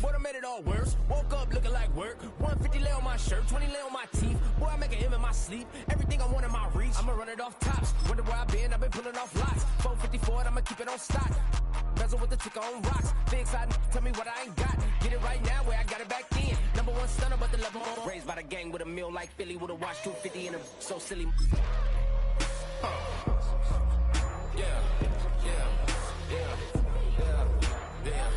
nerve. Boy, I made it all worse. Woke up looking like work. 150 lay on my shirt, 20 lay on my teeth. Boy, I make an M in my sleep. Everything I want in my reach. I'ma run it off tops. Wonder where I've been pulling off lots. 454, I'ma keep it on stock. Bezel with the ticker on rocks. Big side, tell me what I ain't got. Get it right now where I got it back then. Number one stunner, but the level on. Raised by the gang with a meal like Philly with a watch 250 and a so silly. Yeah, yeah, yeah, yeah, yeah, yeah.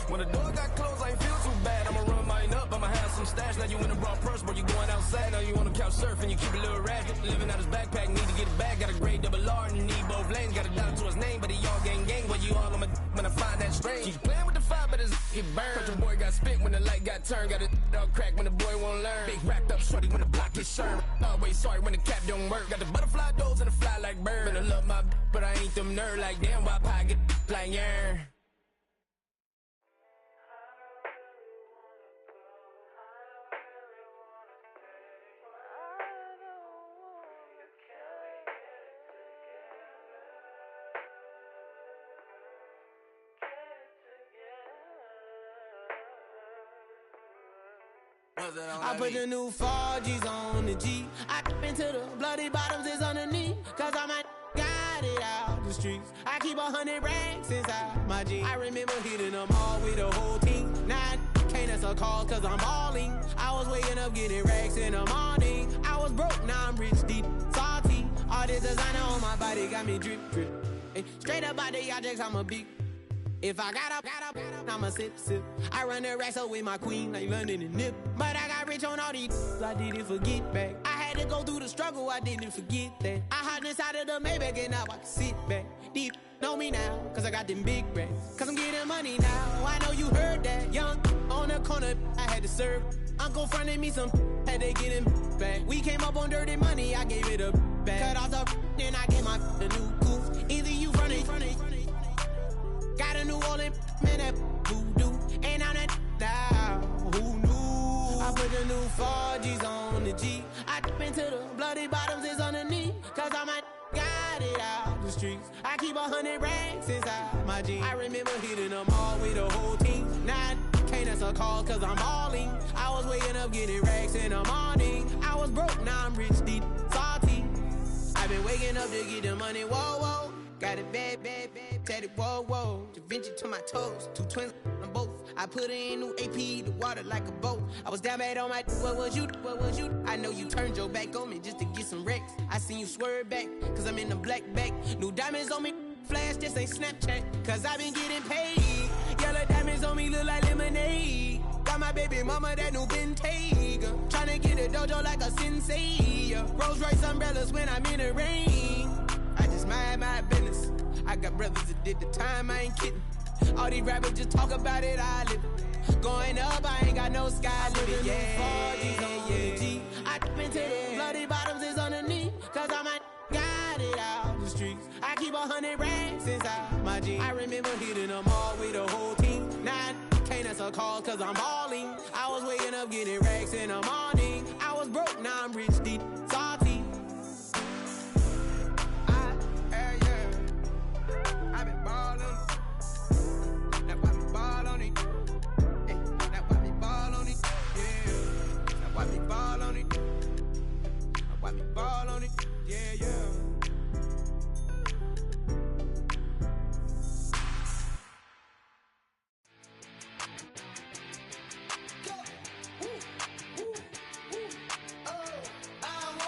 When the door got closed, I ain't feel too bad. I'ma run mine up, I'ma have some stash. Now you in a broad purse, but you going outside. Now you on the couch surfing, you keep a little ratchet. Living out his backpack, need to get it back. Got a grade double R and you need both lanes. Got a dollar to his name, but he all gang. Where you all on my when I find that strange. Keep playing with the fire, but his get burned. But your boy got spit when the light got turned. Got a dog crack when the boy won't learn. Big wrapped up shorty when the block gets shurned. Always sorry when the cap don't work. Got the butterfly doors and the fly like bird. And I love my but I ain't them nerd like damn. Why pie get like yarn? I put the new 4Gs on the G. I into the bloody bottoms is underneath. Cause I might got it out the streets. I keep 100 racks inside my jeans. I remember hitting them all with the whole team. Now I can't answer calls cause I'm balling. I was waking up getting racks in the morning. I was broke, now I'm rich, deep, salty. All this designer on my body got me drip, drip. Hey, straight up out the objects, I'm a big. If I got up, I'ma sip. I run the racks up with my queen like London and Nip. But I got rich on all these, I didn't forget back. I had to go through the struggle, I didn't forget that. I hopped inside of the Maybach and now I can sit back. Deep, know me now, cause I got them big racks. Cause I'm getting money now, I know you heard that. Young, on the corner, I had to serve. Uncle fronted me some, had to get him back. We came up on dirty money, I gave it a back. Cut off the then I gave my the new coupe. Either you fronted. Got a New Orleans, man, that voodoo. And I'm that down, who knew? I put the new 4Gs on the G. I into the bloody bottoms is underneath. Cause I might got it out the streets. I keep 100 racks inside my jeans. I remember hitting them all with the whole team. Now I can't answer calls cause I'm balling. I was waking up getting racks in the morning. I was broke, now I'm rich, deep, salty. I've been waking up to get the money, whoa, whoa. Got it bad, tatted, whoa, whoa. Da Vinci to my toes, 2 twins on both. I put in new AP, the water like a boat. I was down bad on my, what was you? I know you turned your back on me just to get some wrecks. I seen you swerve back, cause I'm in the black back. New diamonds on me, flash, this ain't Snapchat. Cause I been getting paid. Yellow diamonds on me look like lemonade. Got my baby mama that new Bentayga. Tryna get a dojo like a sensei. Rolls Royce umbrellas when I'm in the rain. I just mind my business. I got brothers that did the time, I ain't kidding. All these rappers just talk about it, I live it. Going up, I ain't got no sky limit. Yeah, G. I into the bloody bottoms is underneath. Cause I might got it out the streets. I keep 100 racks inside my jeans. I remember hitting them all with the whole team. Now I can't answer calls cause I'm balling. I was waking up getting racks in the morning. I was broke, now I'm rich, deep, salty. I been ballin'. Now why me ball on it? Hey, now why me ball on it? Yeah. Now why me ball on it? Now why me ball on it? Yeah, yeah. Go. Woo, woo, woo. Oh, I'm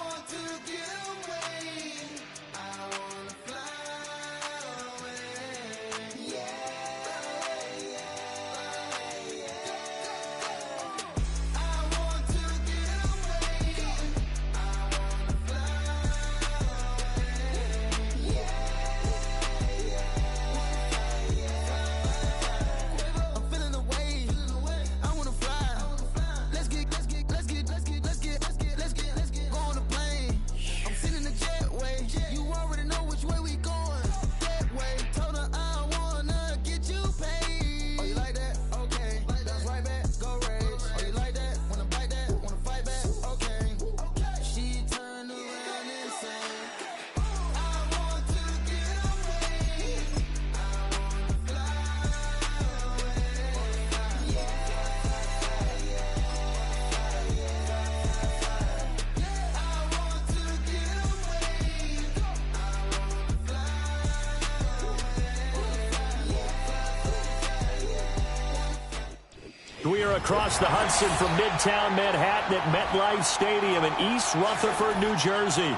We are across the Hudson from Midtown Manhattan at MetLife Stadium in East Rutherford, New Jersey.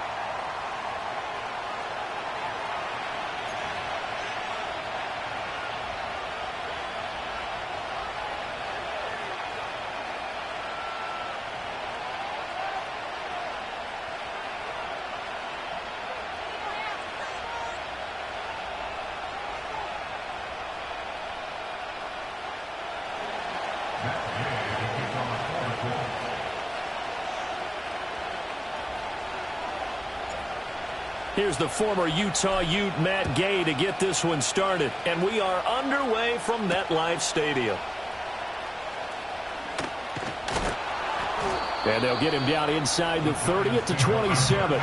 Here's the former Utah Ute, Matt Gay, to get this one started. And we are underway from MetLife Stadium. And they'll get him down inside the 30 at the 27.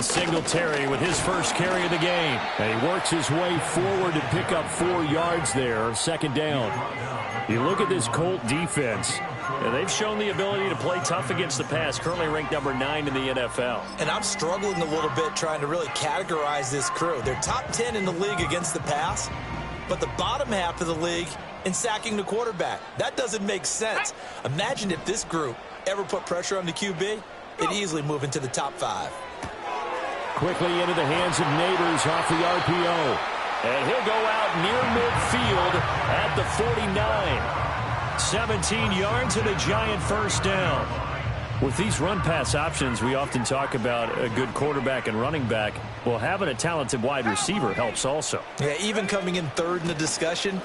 Singletary with his first carry of the game. And he works his way forward to pick up 4 yards there, second down. You look at this Colt defense, and they've shown the ability to play tough against the pass, currently ranked number 9 in the NFL. And I'm struggling a little bit trying to really categorize this crew. They're top 10 in the league against the pass, but the bottom half of the league in sacking the quarterback. That doesn't make sense. Imagine if this group ever put pressure on the QB, it'd easily move into the top 5. Quickly into the hands of Neighbors off the RPO. And he'll go out near midfield at the 49. 17 yards and a Giant first down. With these run-pass options, we often talk about a good quarterback and running back. Well, having a talented wide receiver helps also. Yeah, even coming in third in the discussion,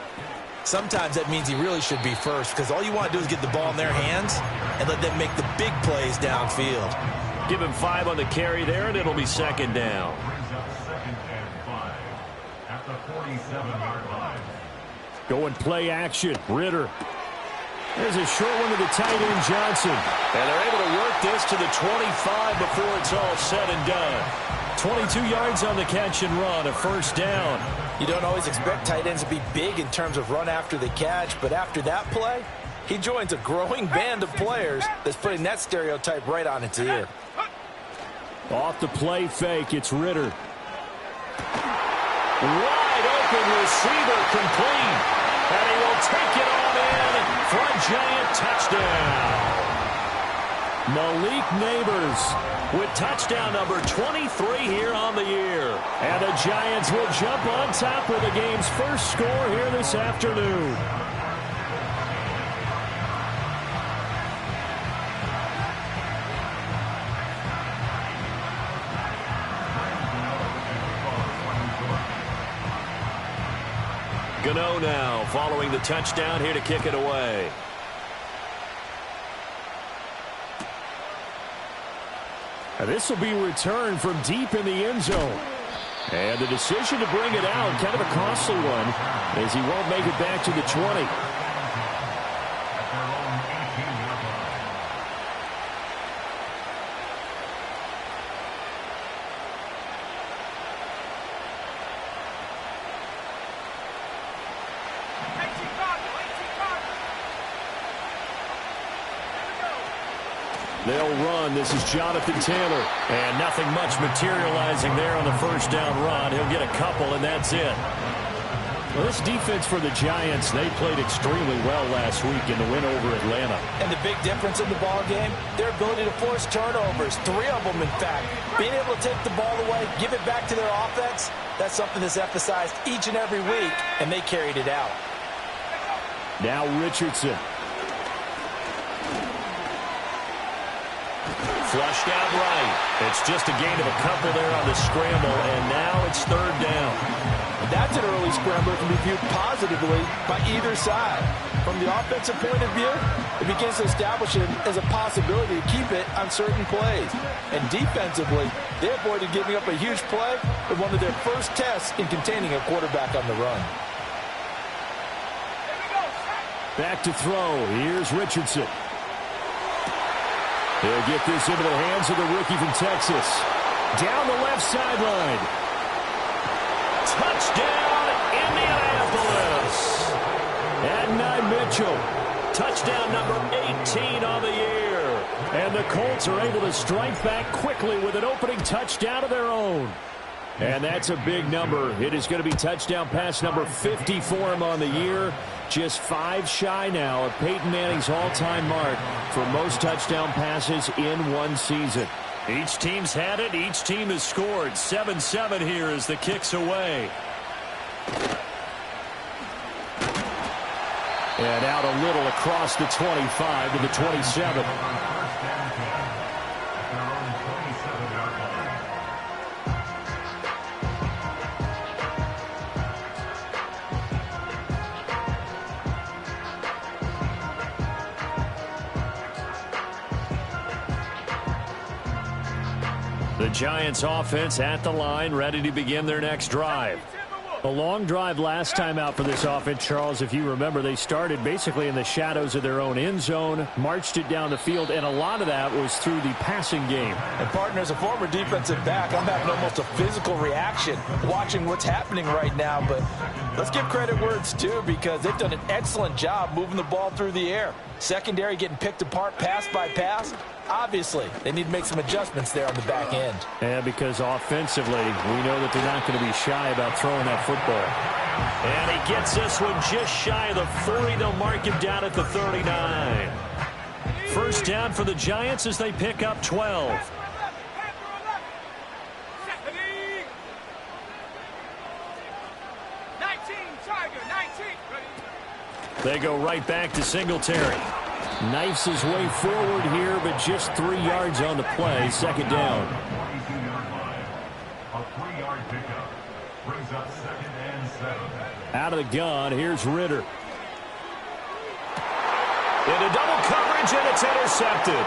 sometimes that means he really should be first, because all you want to do is get the ball in their hands and let them make the big plays downfield. Give him 5 on the carry there, and it'll be second down. Going play action. Ritter. There's a short one to the tight end, Johnson. And they're able to work this to the 25 before it's all said and done. 22 yards on the catch and run, a first down. You don't always expect tight ends to be big in terms of run after the catch, but after that play, he joins a growing band of players that's putting that stereotype right on its ear. Off the play fake, it's Ritter. Wide open receiver, complete. And he will take it on in for a Giant touchdown. Malik Neighbors with touchdown number 23 here on the year. And the Giants will jump on top of the game's first score here this afternoon. Gano now following the touchdown here to kick it away. And this will be returned from deep in the end zone. And the decision to bring it out, kind of a costly one, as he won't make it back to the 20. They'll run. This is Jonathan Taylor. And nothing much materializing there on the first down run. He'll get a couple, and that's it. Well, this defense for the Giants, they played extremely well last week in the win over Atlanta. And the big difference in the ball game, their ability to force turnovers. 3 of them, in fact. Being able to take the ball away, give it back to their offense, that's something that's emphasized each and every week, and they carried it out. Now Richardson. Flushed out right. It's just a gain of a couple there on the scramble, and now it's third down. That's an early scrambler that can be viewed positively by either side. From the offensive point of view, it begins to establish it as a possibility to keep it on certain plays. And defensively, they avoided giving up a huge play with one of their first tests in containing a quarterback on the run. Back to throw. Here's Richardson. He'll get this into the hands of the rookie from Texas. Down the left sideline. Touchdown, Indianapolis. Adonai Mitchell. Touchdown number 18 on the year. And the Colts are able to strike back quickly with an opening touchdown of their own. And that's a big number. It is going to be touchdown pass number 50 for him on the year. Just 5 shy now of Peyton Manning's all-time mark for most touchdown passes in one season. Each team's had it. Each team has scored. 7-7 here as the kick's away. And out a little across the 25 to the 27. The Giants offense at the line, ready to begin their next drive. A long drive last time out for this offense, Charles. If you remember, they started basically in the shadows of their own end zone, marched it down the field, and a lot of that was through the passing game. And, partner, as a former defensive back, I'm having almost a physical reaction watching what's happening right now. But let's give credit where it's due, because they've done an excellent job moving the ball through the air. Secondary getting picked apart pass by pass. Obviously, they need to make some adjustments there on the back end. And because offensively, we know that they're not going to be shy about throwing that football. And he gets this one just shy of the 40. They'll mark him down at the 39. First down for the Giants as they pick up 12. They go right back to Singletary. Knifes his way forward here, but just 3 yards on the play. Second down. Out of the gun, here's Ritter. Into double coverage, and it's intercepted.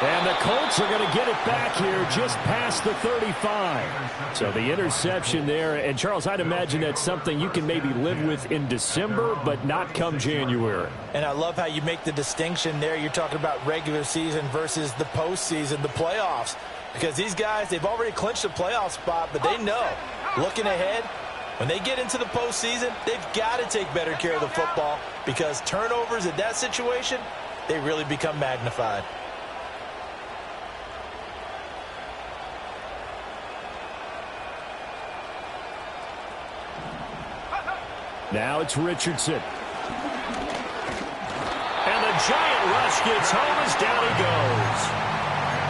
And the Colts are going to get it back here just past the 35. So the interception there. And, Charles, I'd imagine that's something you can maybe live with in December, but not come January. And I love how you make the distinction there. You're talking about regular season versus the postseason, the playoffs. Because these guys, they've already clinched a playoff spot, but they know, looking ahead, when they get into the postseason, they've got to take better care of the football, because turnovers in that situation, they really become magnified. Now it's Richardson. And the giant rush gets home as down he goes.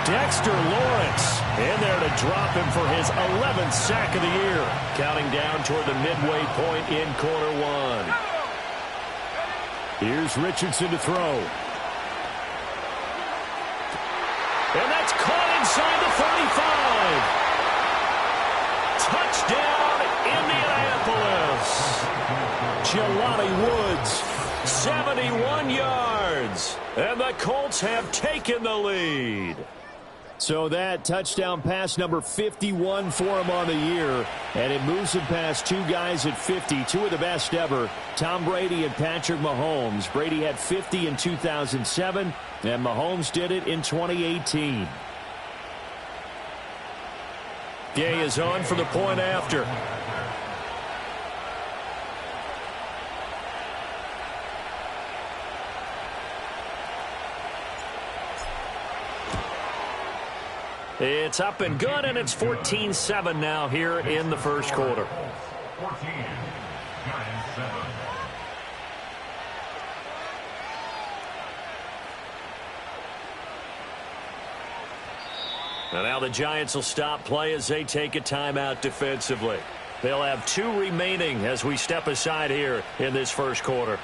Dexter Lawrence in there to drop him for his 11th sack of the year. Counting down toward the midway point in quarter one. Here's Richardson to throw. And that's caught inside the 35. Touchdown, Indianapolis. Jelani Woods, 71 yards. And the Colts have taken the lead. So that touchdown pass number 51 for him on the year. And it moves him past 2 guys at 50, 2 of the best ever, Tom Brady and Patrick Mahomes. Brady had 50 in 2007, and Mahomes did it in 2018. Gay is on for the point after. It's up and good, and it's 14-7 now here in the first quarter. 14, Giants 7. And now the Giants will stop play as they take a timeout defensively. They'll have 2 remaining as we step aside here in this first quarter.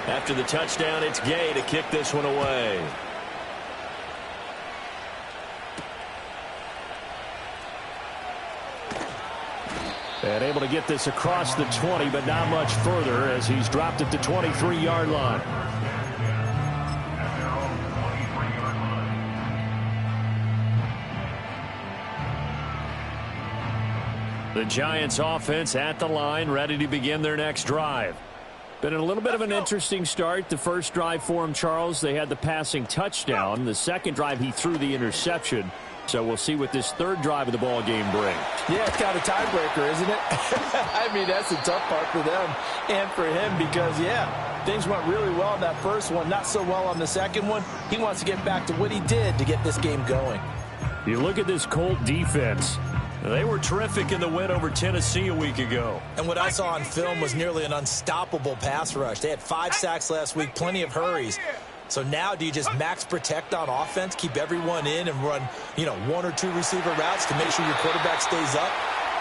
After the touchdown, it's Gay to kick this one away. And able to get this across the 20, but not much further as he's dropped it to 23-yard line. The Giants offense at the line, ready to begin their next drive. Been a little bit of an interesting start. The first drive for him, Charles, they had the passing touchdown. The second drive, he threw the interception. So we'll see what this third drive of the ball game brings. Yeah, it's kind of a tiebreaker, isn't it? I mean, that's the tough part for them and for him because, yeah, things went really well in that first one, not so well on the second one. He wants to get back to what he did to get this game going. You look at this Colt defense. They were terrific in the win over Tennessee a week ago. And what I saw on film was nearly an unstoppable pass rush. They had 5 sacks last week, plenty of hurries. So now do you just max protect on offense, keep everyone in and run, 1 or 2 receiver routes to make sure your quarterback stays up?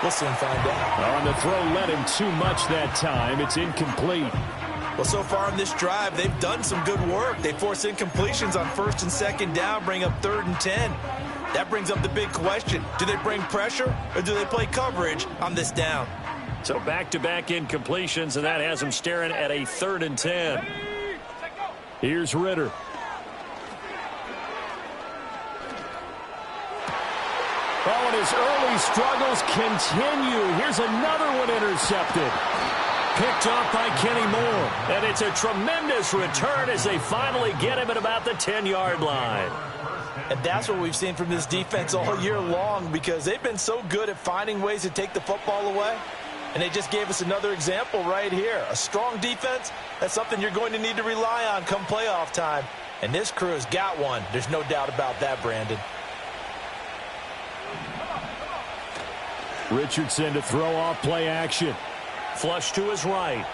We'll soon find out. On the throw, led him too much that time. It's incomplete. Well, so far in this drive, they've done some good work. They force incompletions on 1st and 2nd down, bring up 3rd and 10. That brings up the big question. Do they bring pressure or do they play coverage on this down? So back-to-back incompletions, and that has them staring at a 3rd and 10. Here's Ritter. Oh, and his early struggles continue. Here's another one intercepted. Picked off by Kenny Moore. And it's a tremendous return as they finally get him at about the 10-yard line. And that's what we've seen from this defense all year long because they've been so good at finding ways to take the football away. And they just gave us another example right here. A strong defense, that's something you're going to need to rely on come playoff time. And this crew has got one. There's no doubt about that, Brandon. Richardson to throw off play action. Flush to his right.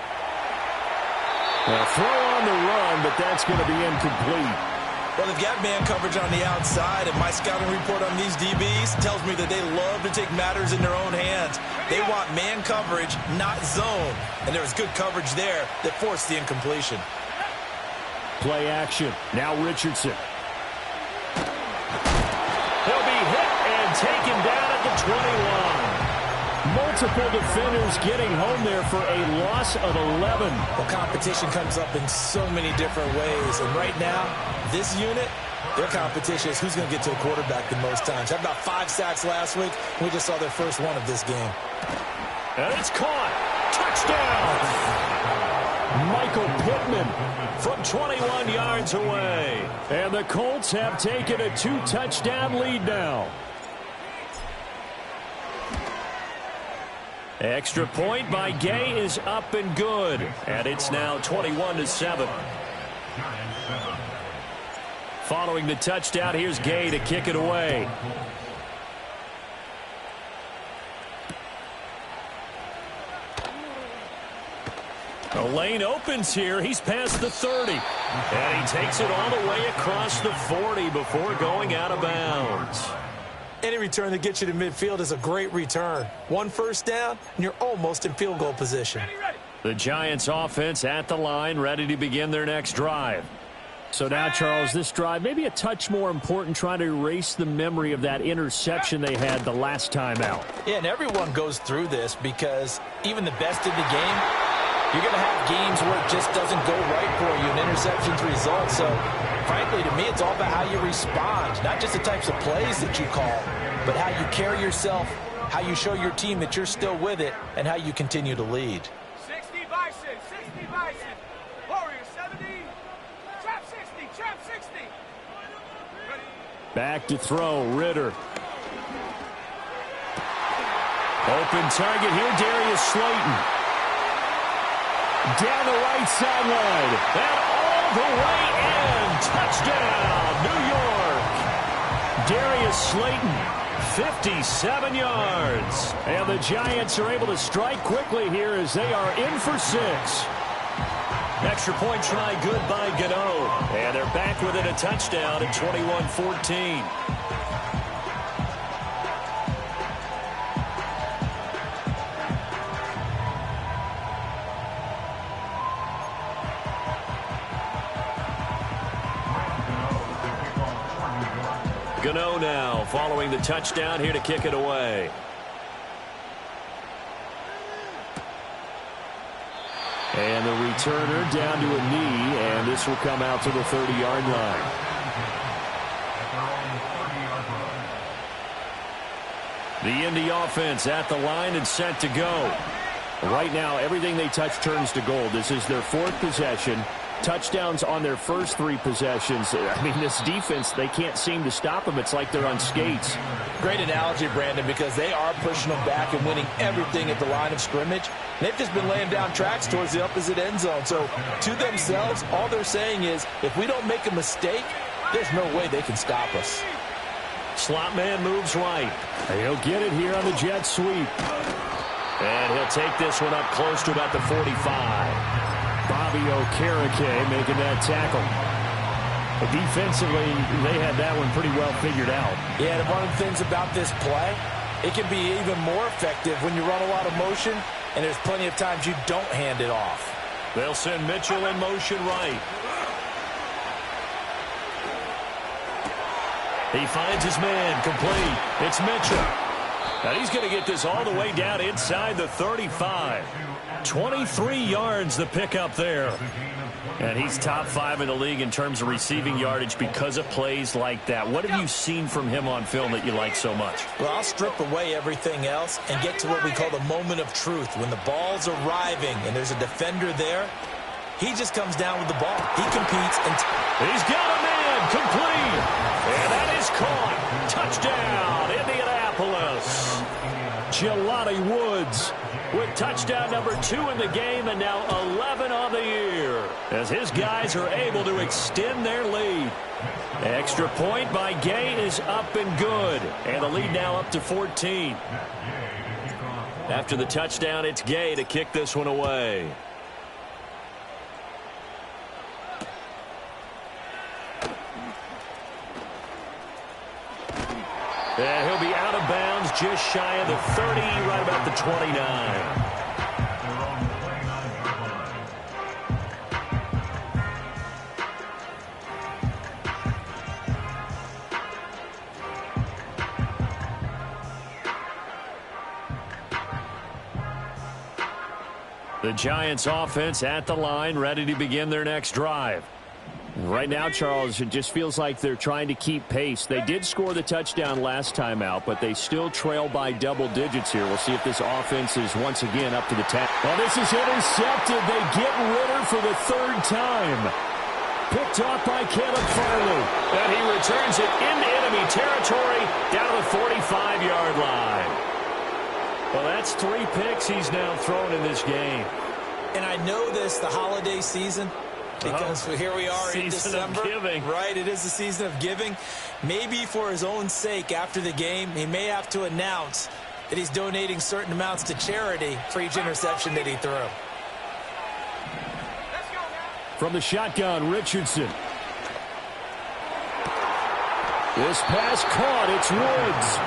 A throw on the run, but that's going to be incomplete. Well, they've got man coverage on the outside, and my scouting report on these DBs tells me that they love to take matters in their own hands. They want man coverage, not zone, and there was good coverage there that forced the incompletion. Play action. Now Richardson. He'll be hit and taken down at the 21. Multiple defenders getting home there for a loss of 11. Well, competition comes up in so many different ways. And right now, this unit, their competition is who's going to get to a quarterback the most times. Had about 5 sacks last week. We just saw their first one of this game. And it's caught. Touchdown! Michael Pittman from 21 yards away. And the Colts have taken a 2-touchdown lead now. Extra point by Gay is up and good. And it's now 21-7. Following the touchdown, here's Gay to kick it away. The lane opens here. He's past the 30. And he takes it all the way across the 40 before going out of bounds. Any return that gets you to midfield is a great return. 1 first down, and you're almost in field goal position. The Giants offense at the line, ready to begin their next drive. So now, Charles, this drive maybe a touch more important, trying to erase the memory of that interception they had the last time out. Yeah, and everyone goes through this because even the best in the game, you're going to have games where it just doesn't go right for you, and interceptions result. So, frankly, to me, it's all about how you respond, not just the types of plays that you call, but how you carry yourself, how you show your team that you're still with it, and how you continue to lead. 60 Bison, 60 Bison, Warrior 70, trap 60, trap 60. Back to throw, Ritter. Open target here, Darius Slayton. Down the right sideline, and all the way in. Touchdown, New York. Darius Slayton, 57 yards. And the Giants are able to strike quickly here as they are in for 6. Extra point try good by Gano. And they're back within a touchdown at 21-14. 2-0 now following the touchdown here to kick it away. And the returner down to a knee, and this will come out to the 30-yard line. The Indy offense at the line and set to go. Right now, everything they touch turns to gold. This is their fourth possession. Touchdowns on their first three possessions. I mean, this defense, they can't seem to stop them. It's like they're on skates. Great analogy, Brandon, because they are pushing them back and winning everything at the line of scrimmage. They've just been laying down tracks towards the opposite end zone. So to themselves, all they're saying is, if we don't make a mistake, there's no way they can stop us. Slot man moves right. He'll get it here on the jet sweep. And he'll take this one up close to about the 45. Bobby Okereke making that tackle. But defensively, they had that one pretty well figured out. Yeah, and one of the things about this play, it can be even more effective when you run a lot of motion, and there's plenty of times you don't hand it off. They'll send Mitchell in motion right. He finds his man, complete. It's Mitchell. And he's going to get this all the way down inside the 35. 23 yards the pickup there. And he's top 5 in the league in terms of receiving yardage because of plays like that. What have you seen from him on film that you like so much? Well, I'll strip away everything else and get to what we call the moment of truth. When the ball's arriving and there's a defender there, he just comes down with the ball. He competes. And he's got a man, complete. And that is caught. Touchdown, Indianapolis. Jelani Woods with touchdown number 2 in the game and now 11 on the year as his guys are able to extend their lead. Extra point by Gay is up and good, and the lead now up to 14. After the touchdown, it's Gay to kick this one away. And he'll be out of bounds just shy of the 30, right about the 29. The Giants offense at the line, ready to begin their next drive. Right now, Charles, it just feels like they're trying to keep pace. They did score the touchdown last time out, but they still trail by double digits here. We'll see if this offense is once again up to the task. Well, this is intercepted. They get Ritter for the third time. Picked off by Caleb Farley. And he returns it into enemy territory down to the 45-yard line. Well, that's 3 picks he's now thrown in this game. And I know this, the holiday season, because here we are in December. Season of giving. Right, it is the season of giving. Maybe for his own sake after the game, he may have to announce that he's donating certain amounts to charity for each interception that he threw. From the shotgun, Richardson. This pass caught. It's Woods.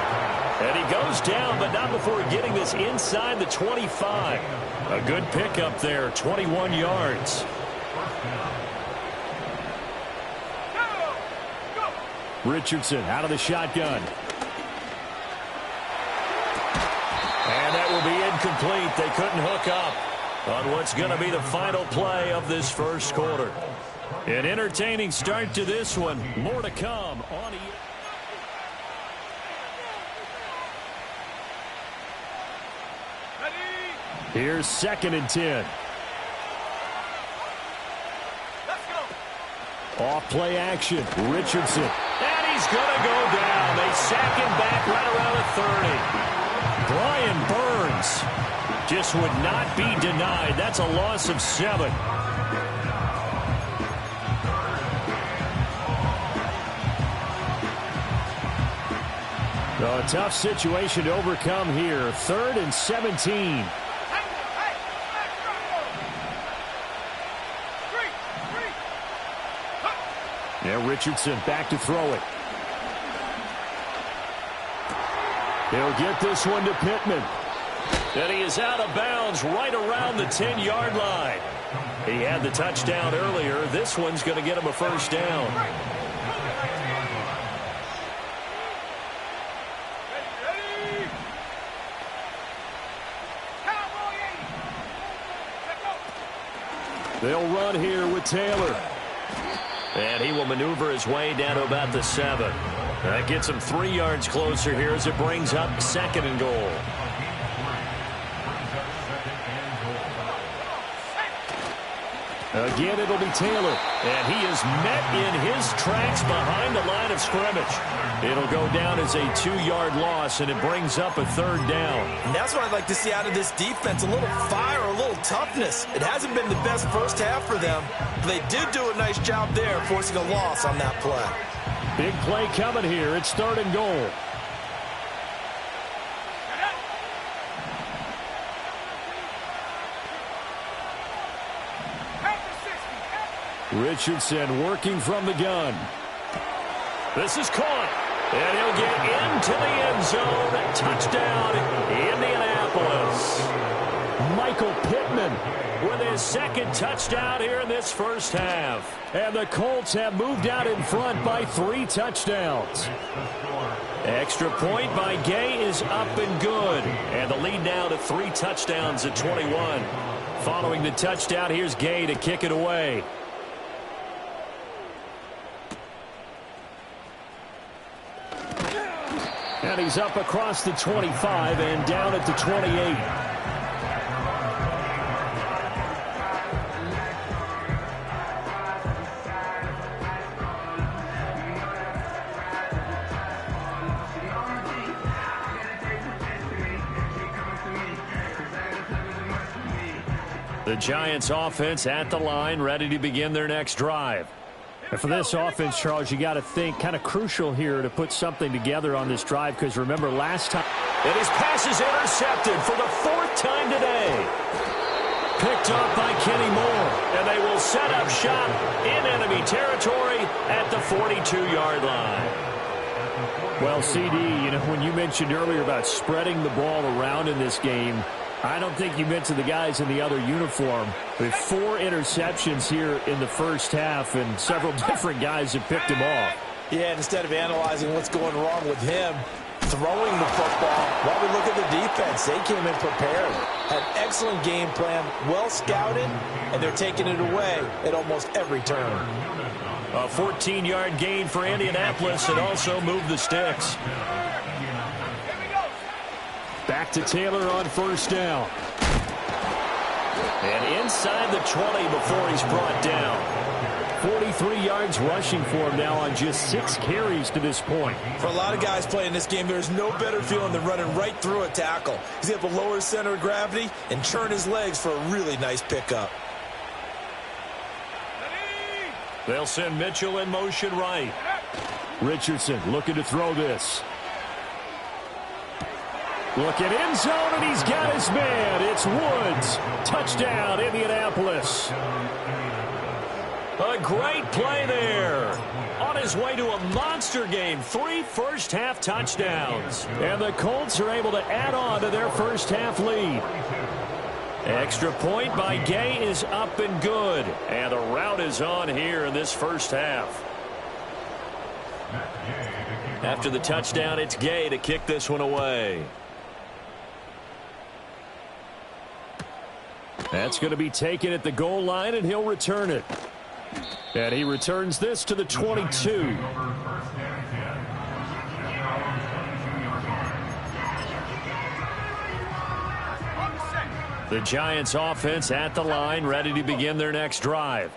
And he goes down, but not before getting this inside the 25. A good pickup there, 21 yards. Richardson out of the shotgun. And that will be incomplete. They couldn't hook up on what's going to be the final play of this first quarter. An entertaining start to this one. More to come on ESPN. Here's 2nd and 10. Off play action. Richardson. And he's going to go down. They sack him back right around the 30. Brian Burns just would not be denied. That's a loss of 7. A tough situation to overcome here. 3rd and 17. Now Richardson back to throw it. He'll get this one to Pittman. And he is out of bounds right around the 10-yard line. He had the touchdown earlier. This one's going to get him a first down. They'll run here with Taylor. And he will maneuver his way down to about the 7. That gets him 3 yards closer here as it brings up 2nd and goal. Again, it'll be Taylor. And he is met in his tracks behind the line of scrimmage. It'll go down as a 2-yard loss, and it brings up a 3rd down. And that's what I'd like to see out of this defense, a little fire, a little toughness. It hasn't been the best first half for them, but they did do a nice job there forcing a loss on that play. Big play coming here. It's 3rd and goal. Richardson working from the gun. This is caught. And he'll get into the end zone. Touchdown, Indianapolis. Michael Pittman with his 2nd touchdown here in this first half. And the Colts have moved out in front by 3 touchdowns. Extra point by Gay is up and good. And the lead now to 3 touchdowns at 21. Following the touchdown, here's Gay to kick it away. And he's up across the 25 and down at the 28. The Giants offense at the line, ready to begin their next drive. And for this offense, Charles, you got to think kind of crucial here to put something together on this drive, because remember last time. And his pass is intercepted for the 4th time today. Picked up by Kenny Moore, and they will set up shop in enemy territory at the 42-yard line. Well, CD, you know, when you mentioned earlier about spreading the ball around in this game, I don't think you mentioned the guys in the other uniform. With 4 interceptions here in the first half, and several different guys have picked him off. Yeah, instead of analyzing what's going wrong with him, throwing the football, while we look at the defense, they came in prepared. Had excellent game plan, well scouted, and they're taking it away at almost every turn. A 14-yard gain for Indianapolis, and also moved the sticks. Back to Taylor on 1st down. And inside the 20 before he's brought down. 43 yards rushing for him now on just 6 carries to this point. For a lot of guys playing this game, there's no better feeling than running right through a tackle. He's able to lower his center of gravity and churn his legs for a really nice pickup. They'll send Mitchell in motion right. Richardson looking to throw this. Look at end zone, and he's got his man. It's Woods. Touchdown, Indianapolis. A great play there. On his way to a monster game. 3 first-half touchdowns. And the Colts are able to add on to their first-half lead. Extra point by Gay is up and good. And the route is on here in this first half. After the touchdown, it's Gay to kick this one away. That's going to be taken at the goal line, and he'll return it. And he returns this to the 22. The Giants offense at the line, ready to begin their next drive.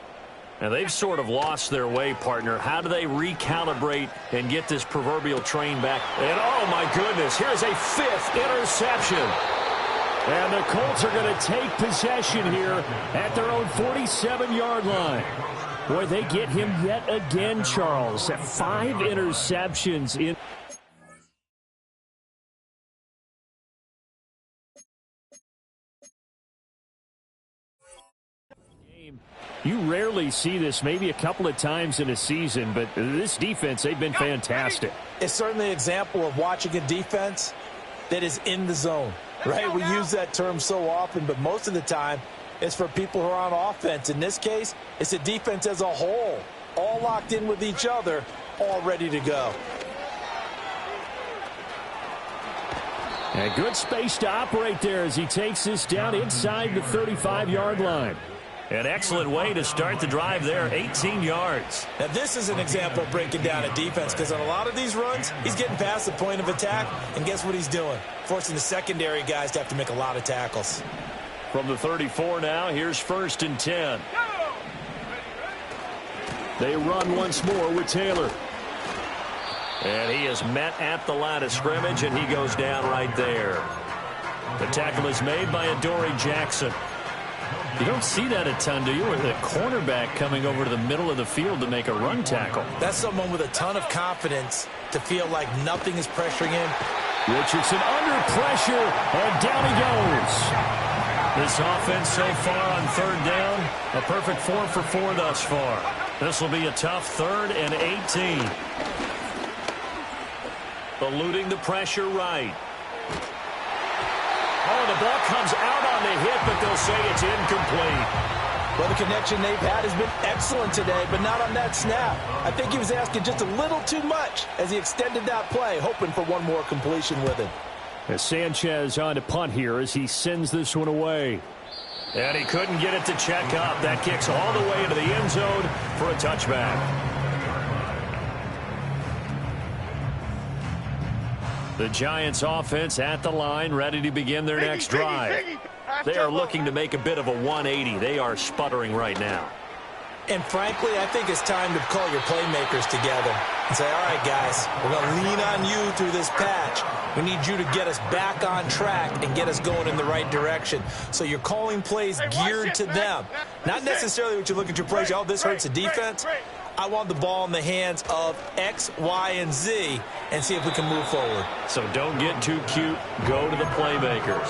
Now, they've sort of lost their way, partner. How do they recalibrate and get this proverbial train back? And, oh, my goodness, here's a 5th interception. And the Colts are going to take possession here at their own 47-yard line. Boy, they get him yet again, Charles. 5 interceptions in. You rarely see this, maybe a couple of times in a season, but this defense, they've been fantastic. It's certainly an example of watching a defense that is in the zone. Right, we use that term so often, but most of the time it's for people who are on offense. In this case, it's a defense as a whole, all locked in with each other, all ready to go. And good space to operate there as he takes this down inside the 35-yard line. An excellent way to start the drive there, 18 yards. Now, this is an example of breaking down a defense because on a lot of these runs, he's getting past the point of attack, and guess what he's doing? Forcing the secondary guys to have to make a lot of tackles. From the 34 now, here's 1st and 10. They run once more with Taylor. And he is met at the line of scrimmage, and he goes down right there. The tackle is made by Adoree Jackson. You don't see that a ton, do you? With a cornerback coming over to the middle of the field to make a run tackle. That's someone with a ton of confidence to feel like nothing is pressuring him. Richardson under pressure, and down he goes. This offense so far on 3rd down, a perfect 4 for 4 thus far. This will be a tough 3rd and 18. Eluding the pressure right. Oh, the ball comes out on the hit, but they'll say it's incomplete. Well, the connection they've had has been excellent today, but not on that snap. I think he was asking just a little too much as he extended that play, hoping for one more completion with it. As Sanchez on to punt here as he sends this one away. And he couldn't get it to check up. That kicks all the way into the end zone for a touchback. The Giants offense at the line, ready to begin their next drive. They are looking to make a bit of a 180. They are sputtering right now. And frankly, I think it's time to call your playmakers together and say, all right, guys, we're going to lean on you through this patch. We need you to get us back on track and get us going in the right direction. So you're calling plays geared to them. Not necessarily what you look at your plays, oh, this hurts the defense. I want the ball in the hands of X, Y, and Z and see if we can move forward. So don't get too cute. Go to the playmakers.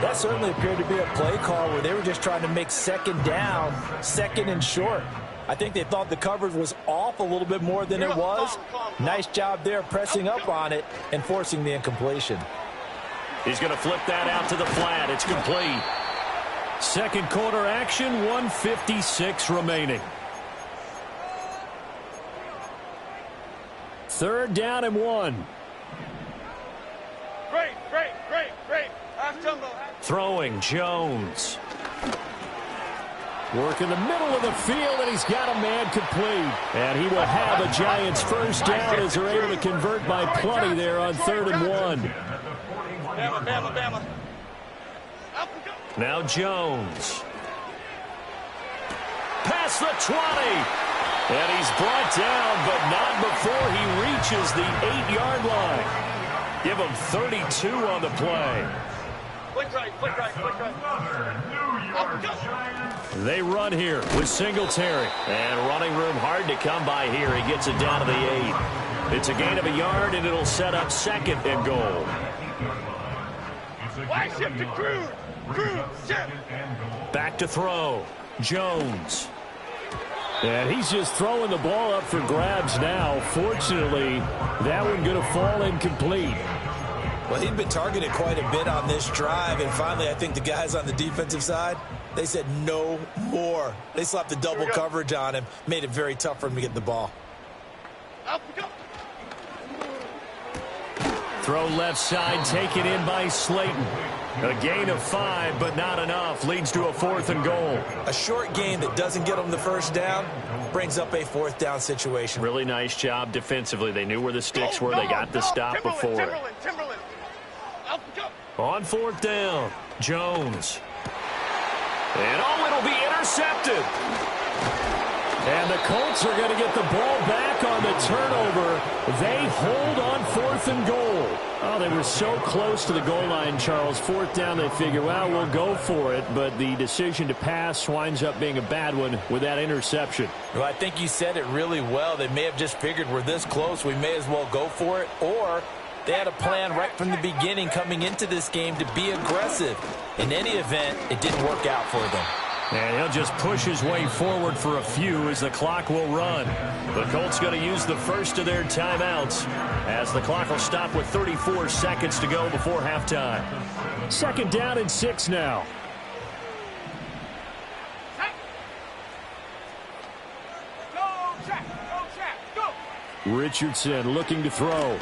That certainly appeared to be a play call where they were just trying to make 2nd down, 2nd and short. I think they thought the coverage was off a little bit more than it was. Nice job there pressing up on it and forcing the incompletion. He's going to flip that out to the flat. It's complete. 2nd quarter action, 1:56 remaining. 3rd down and 1. Great. Throwing, Jones. Work in the middle of the field, and he's got a man complete. And he will have a Giants 1st down as they're able to convert by plenty there on 3rd and 1. Bama. Now Jones. Past the 20. And he's brought down, but not before he reaches the 8-yard line. Give him 32 on the play. Quick right. They run here with Singletary. And running room hard to come by here. He gets it down to the 8. It's a gain of a yard, and it'll set up 2nd and goal. Why shift to Crude? Shift. Back to throw. Jones. And he's just throwing the ball up for grabs now. Fortunately, that one going to fall incomplete. Well, he'd been targeted quite a bit on this drive, and finally I think the guys on the defensive side, they said no more. They slapped the double coverage on him, made it very tough for him to get the ball. Up we go. Throw left side, taken in by Slayton. A gain of 5, but not enough. Leads to a 4th and goal. A short gain that doesn't get them the 1st down brings up a 4th down situation. Really nice job defensively. They knew where the sticks were. They got the stop before it. Timberland. Up we go. On 4th down, Jones. And it'll be intercepted. And the Colts are going to get the ball back on the turnover. They hold on 4th and goal. Oh, they were so close to the goal line, Charles. 4th down, they figure, well, we'll go for it. But the decision to pass winds up being a bad one with that interception. Well, I think you said it really well. They may have just figured we're this close, we may as well go for it. Or they had a plan right from the beginning coming into this game to be aggressive. In any event, it didn't work out for them. And he'll just push his way forward for a few as the clock will run. The Colts going to use the first of their timeouts as the clock will stop with 34 seconds to go before halftime. 2nd down and 6 now. Go, Jack, go. Richardson looking to throw.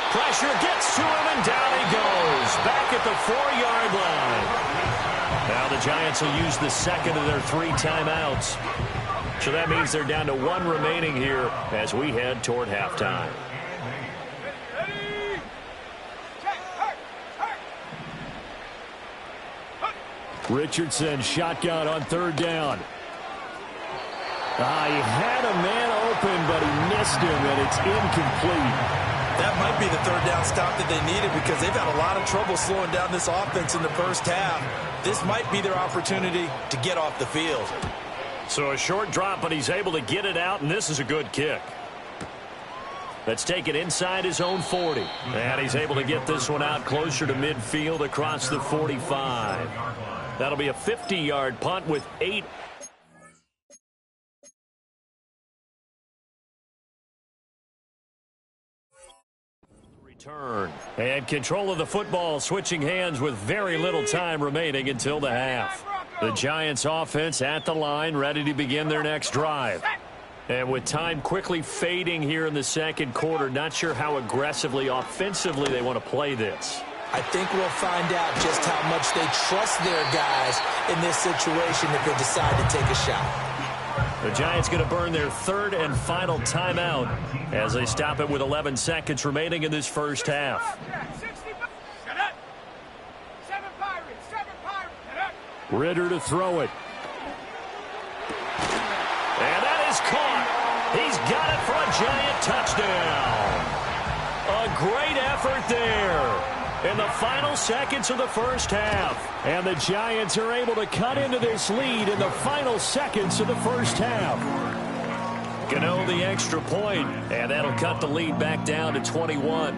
Pressure gets to him, and down he goes. Back at the 4-yard line. Now the Giants will use the second of their 3 timeouts. So that means they're down to 1 remaining here as we head toward halftime. Richardson shotgun on 3rd down. He had a man open, but he missed him, and it's incomplete. That might be the 3rd down stop that they needed because they've had a lot of trouble slowing down this offense in the first half. This might be their opportunity to get off the field. So a short drop, but he's able to get it out, and this is a good kick. Let's take it inside his own 40. And he's able to get this one out closer to midfield across the 45. That'll be a 50-yard punt with 8. Return. And control of the football, switching hands with very little time remaining until the half. The Giants offense at the line, ready to begin their next drive. And with time quickly fading here in the second quarter, not sure how aggressively, offensively they want to play this. I think we'll find out just how much they trust their guys in this situation if they decide to take a shot. The Giants going to burn their 3rd and final timeout as they stop it with 11 seconds remaining in this first half. Ritter to throw it. And that is caught. He's got it for a Giant touchdown. A great effort there in the final seconds of the first half. And the Giants are able to cut into this lead in the final seconds of the first half. Gano the extra point, and that'll cut the lead back down to 21.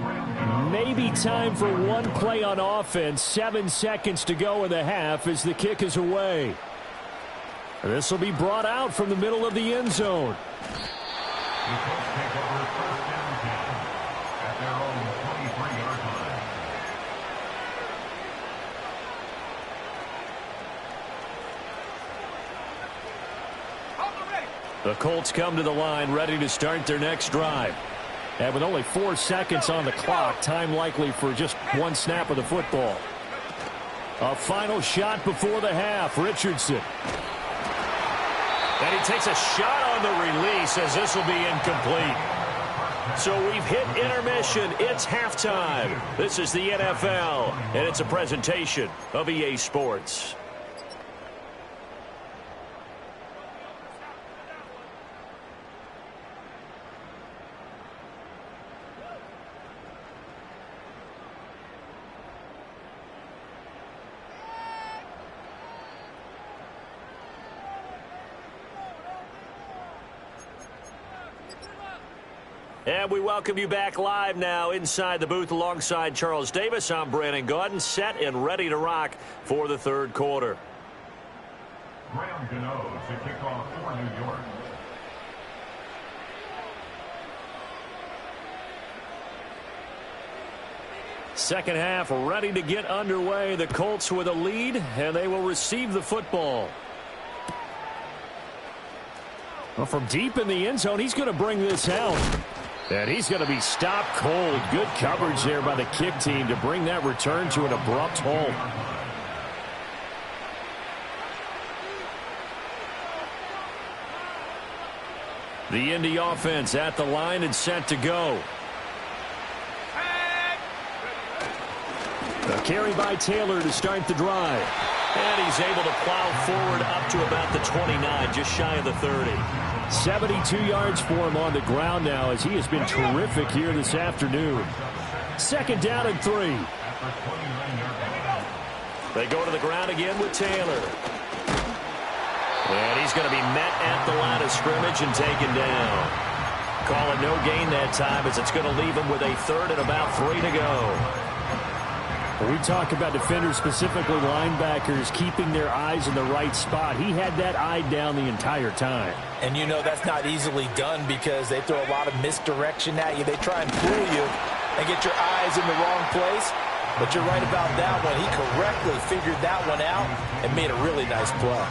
Maybe time for one play on offense. 7 seconds to go in the half as the kick is away. This will be brought out from the middle of the end zone. The Colts come to the line ready to start their next drive. And with only 4 seconds on the clock, time likely for just one snap of the football. A final shot before the half. Richardson. And he takes a shot on the release as this will be incomplete. So we've hit intermission. It's halftime. This is the NFL, and it's a presentation of EA Sports. And we welcome you back live now inside the booth alongside Charles Davis. I'm Brandon Gaudin, set and ready to rock for the third quarter. Graham Gano to kick off for New York. Second half ready to get underway. The Colts with a lead, and they will receive the football. Well, from deep in the end zone, he's going to bring this out. And he's going to be stopped cold. Good coverage there by the kick team to bring that return to an abrupt halt. The Indy offense at the line and set to go. A carry by Taylor to start the drive. And he's able to plow forward up to about the 29, just shy of the 30. 72 yards for him on the ground now as he has been terrific here this afternoon. Second down and 3. They go to the ground again with Taylor. And he's going to be met at the line of scrimmage and taken down. Call it no gain that time as it's going to leave him with a third and about 3 to go. We talk about defenders, specifically linebackers, keeping their eyes in the right spot. He had that eye down the entire time. And you know that's not easily done because they throw a lot of misdirection at you. They try and fool you and get your eyes in the wrong place. But you're right about that one. He correctly figured that one out and made a really nice play.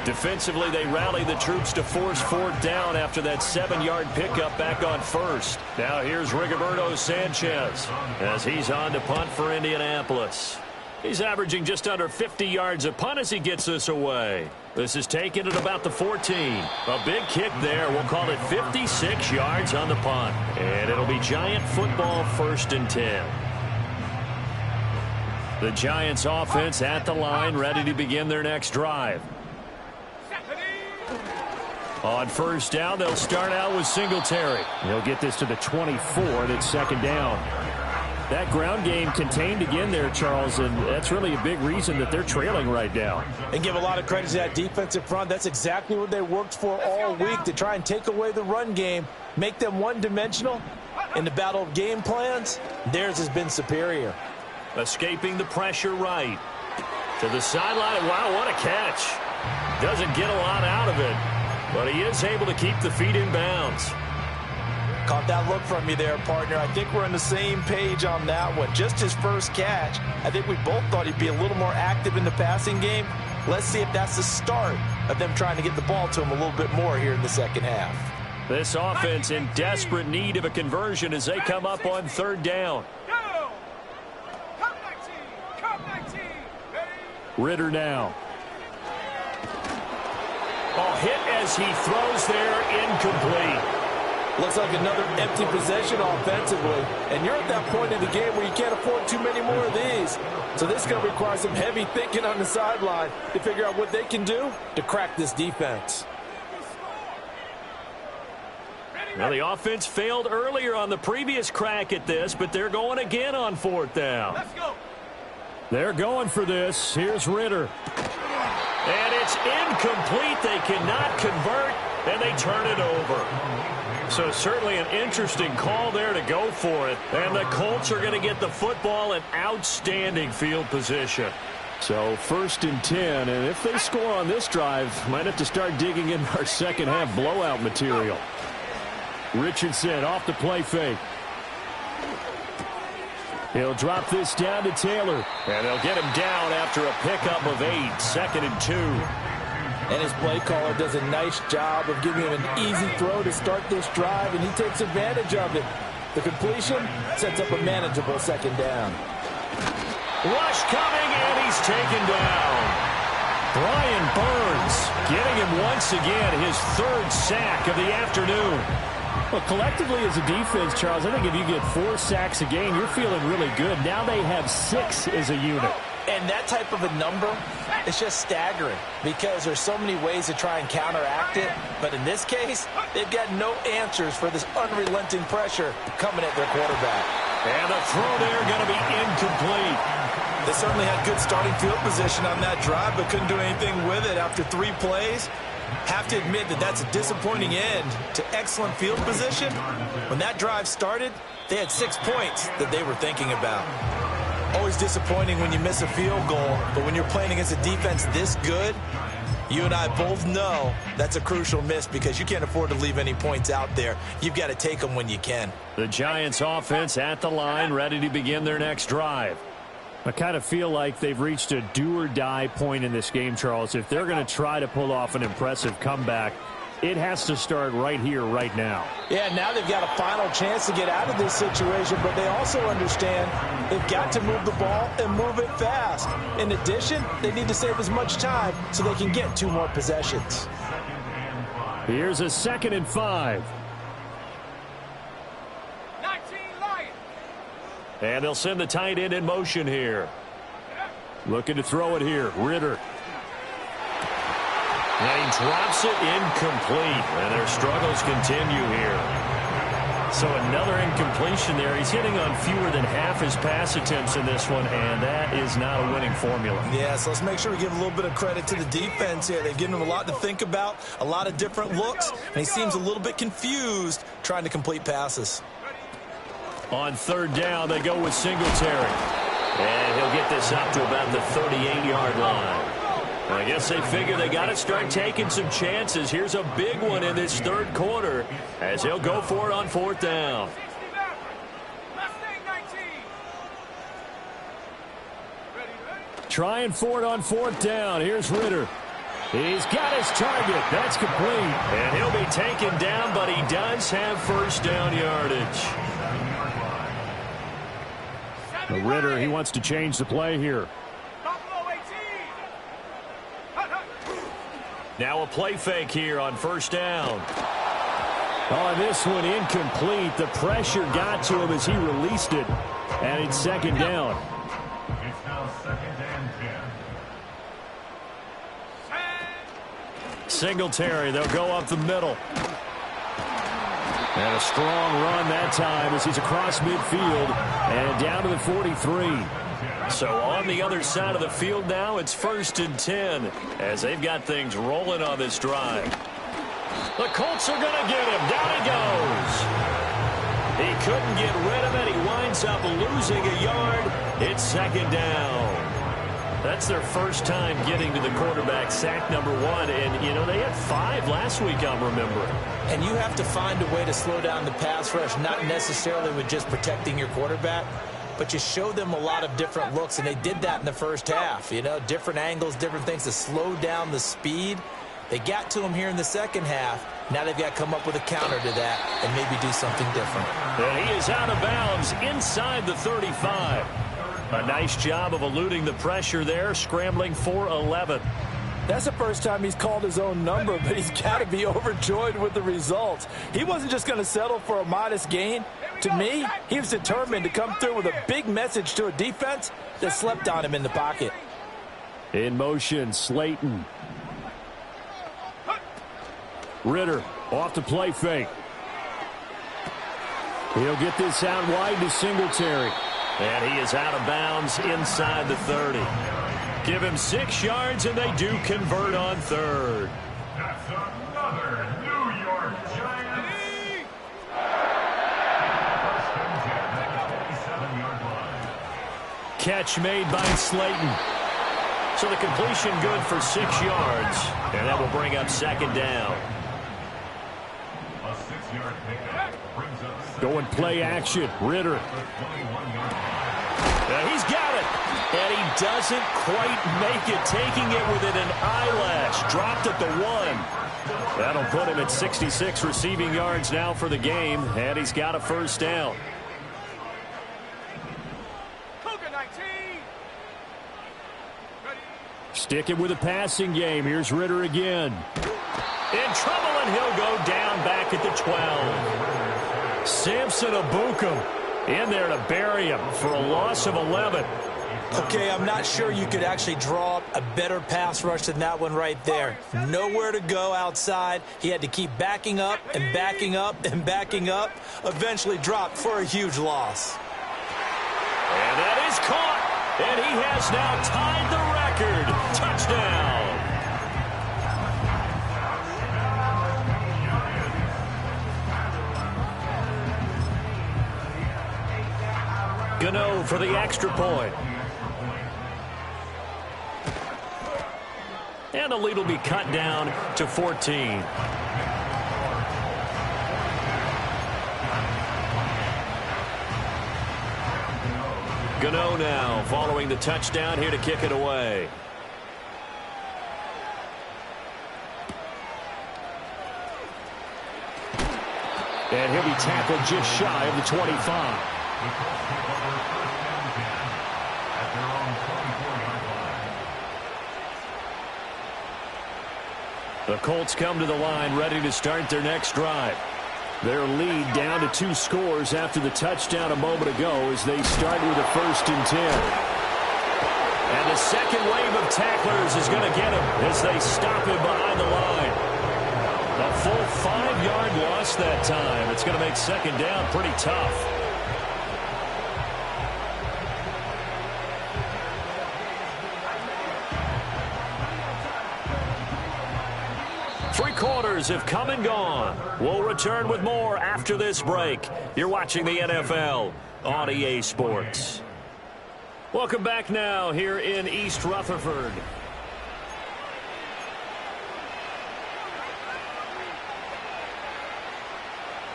Defensively, they rally the troops to force 4th down after that 7-yard pickup back on first. Now here's Rigoberto Sanchez as he's on to punt for Indianapolis. He's averaging just under 50 yards a punt as he gets this away. This is taken at about the 14. A big kick there. We'll call it 56 yards on the punt. And it'll be Giant football 1st and 10. The Giants offense at the line, ready to begin their next drive. On 1st down, they'll start out with Singletary. He'll get this to the 24, and it's 2nd down. That ground game contained again there, Charles, and that's really a big reason that they're trailing right now. And give a lot of credit to that defensive front. That's exactly what they worked for all week, to try and take away the run game, make them one-dimensional. In the battle of game plans, theirs has been superior. Escaping the pressure right. To the sideline. Wow, what a catch. Doesn't get a lot out of it, but he is able to keep the feet in bounds. Caught that look from you there, partner. I think we're on the same page on that one. Just his first catch. I think we both thought he'd be a little more active in the passing game. Let's see if that's the start of them trying to get the ball to him a little bit more here in the second half. This offense in desperate need of a conversion as they come up on 3rd down. Ritter now. Oh, hit as he throws there, incomplete. Looks like another empty possession offensively. And you're at that point in the game where you can't afford too many more of these. So this is going to require some heavy thinking on the sideline to figure out what they can do to crack this defense. Well, the offense failed earlier on the previous crack at this, but they're going again on 4th down. Let's go. They're going for this. Here's Ritter. And it's incomplete. They cannot convert, and they turn it over. So certainly an interesting call there to go for it. And the Colts are going to get the football in outstanding field position. So 1st and 10, and if they score on this drive, might have to start digging in our second half blowout material. Richardson off the play fake. He'll drop this down to Taylor. And they'll get him down after a pickup of 8, 2nd and 2. And his play caller does a nice job of giving him an easy throw to start this drive, and he takes advantage of it. The completion sets up a manageable 2nd down. Rush coming, and he's taken down. Brian Burns getting him once again, his 3rd sack of the afternoon. Well, collectively as a defense, Charles, I think if you get 4 sacks a game, you're feeling really good. Now they have 6 as a unit. And that type of a number is just staggering because there's so many ways to try and counteract it. But in this case, they've got no answers for this unrelenting pressure coming at their quarterback. And the throw there going to be incomplete. They certainly had good starting field position on that drive, but couldn't do anything with it after 3 plays. Have to admit that that's a disappointing end to excellent field position. When that drive started, they had 6 points that they were thinking about. Always disappointing when you miss a field goal, but when you're playing against a defense this good, you and I both know that's a crucial miss because you can't afford to leave any points out there. You've got to take them when you can. The Giants offense at the line, ready to begin their next drive. I kind of feel like they've reached a do-or-die point in this game, Charles. If they're going to try to pull off an impressive comeback, it has to start right here, right now. Yeah, now they've got a final chance to get out of this situation, but they also understand they've got to move the ball and move it fast. In addition, they need to save as much time so they can get 2 more possessions. Here's a 2nd and 5. 19 Lions. And they'll send the tight end in motion here. Looking to throw it here, Ritter. And he drops it incomplete. And their struggles continue here. So another incompletion there. He's hitting on fewer than half his pass attempts in this one, and that is not a winning formula. Yeah, so let's make sure we give a little bit of credit to the defense here. They've given him a lot to think about, a lot of different looks, and he seems a little bit confused trying to complete passes. On 3rd down, they go with Singletary. And he'll get this up to about the 38-yard line. I guess they figure they got to start taking some chances. Here's a big one in this 3rd quarter as he'll go for it on 4th down. Trying for it on 4th down. Here's Ritter. He's got his target. That's complete. And he'll be taken down, but he does have 1st down yardage. Ritter, he wants to change the play here. Now a play fake here on first down. Oh, this one incomplete. The pressure got to him as he released it. And it's second down. It's now 2nd and 10. Singletary, they'll go up the middle. And a strong run that time as he's across midfield and down to the 43. So on the other side of the field now, it's 1st and 10 as they've got things rolling on this drive. The Colts are going to get him. Down he goes. He couldn't get rid of it. He winds up losing a yard. It's second down. That's their first time getting to the quarterback, sack number 1. And, you know, they had 5 last week, I'm remembering. And you have to find a way to slow down the pass rush, not necessarily with just protecting your quarterback, but you show them a lot of different looks, and they did that in the first half. You know, different angles, different things to slow down the speed. They got to him here in the second half. Now they've got to come up with a counter to that and maybe do something different. And he is out of bounds inside the 35. A nice job of eluding the pressure there, scrambling for 11. That's the first time he's called his own number, but he's got to be overjoyed with the results. He wasn't just going to settle for a modest gain. To me, he was determined to come through with a big message to a defense that slept on him in the pocket. In motion, Slayton. Ritter off the play fake. He'll get this out wide to Singletary. And he is out of bounds inside the 30. Give him 6 yards, and they do convert on 3rd. That's another New York Giants. 1st and 10 at the 27-yard line. Catch made by Slayton. So the completion good for 6 yards. And that will bring up second down. A 6-yard pickup brings up Going play action. Ritter. He's got it. And he doesn't quite make it, taking it within an eyelash. Dropped at the 1. That'll put him at 66 receiving yards now for the game, and he's got a first down. Cougar 19. Ready. Sticking with the passing game. Here's Ritter again. In trouble, and he'll go down back at the 12. Samson Abukum in there to bury him for a loss of 11. Okay, I'm not sure you could actually draw up a better pass rush than that one right there. Nowhere to go outside. He had to keep backing up and backing up and backing up. Eventually dropped for a huge loss. And that is caught. And he has now tied the record. Touchdown. Gano for the extra point. And the lead will be cut down to 14. Gano now following the touchdown here to kick it away. And he'll be tackled just shy of the 25. The Colts come to the line ready to start their next drive. Their lead down to 2 scores after the touchdown a moment ago as they start with a 1st and 10. And the second wave of tacklers is going to get him as they stop him behind the line. A full 5-yard loss that time. It's going to make second down pretty tough. Quarters have come and gone. We'll return with more after this break. You're watching the NFL on EA Sports. Welcome back now here in East Rutherford.